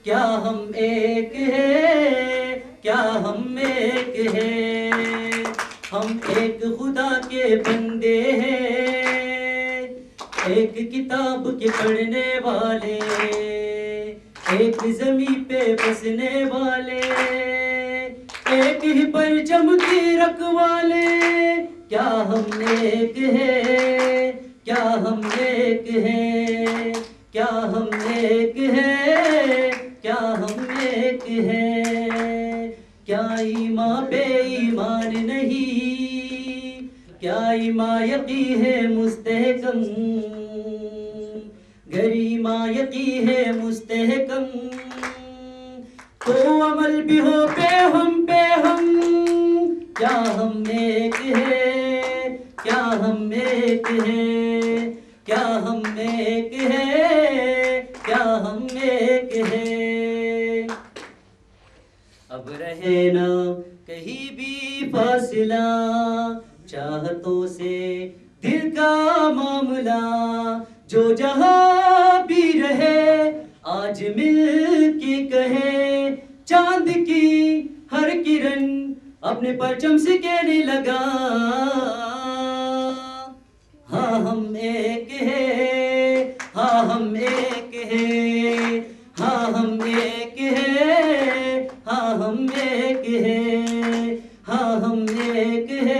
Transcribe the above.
क्या हम एक हैं, क्या हम एक हैं, हम एक खुदा के बंदे हैं, एक किताब के पढ़ने वाले, एक ज़मीं पे बसने वाले, एक ही परचम की रखवाले। क्या हम एक हैं, क्या हम एक हैं, क्या हम एक हैं, क्या हम एक हैं। क्या ईमान बेईमान नहीं, क्या ईमान यकी है मुस्तहकम, गर ईमान यकी है मुस्तहकम, तो अमल भी हो पे हम। क्या हम एक हैं, क्या हम एक हैं, क्या हम एक हैं, क्या हम एक हैं। अब रहे ना कहीं भी फासिला, चाहतों से दिल का मामला, जो जहां भी रहे आज मिल के कहे, चांद की हर किरण अपने परचम से कहने लगा, हाँ हम एक हैं, हाँ हम एक हैं, हाँ हम एक हैं, हाँ हम एक हैं, हाँ हम एक हैं।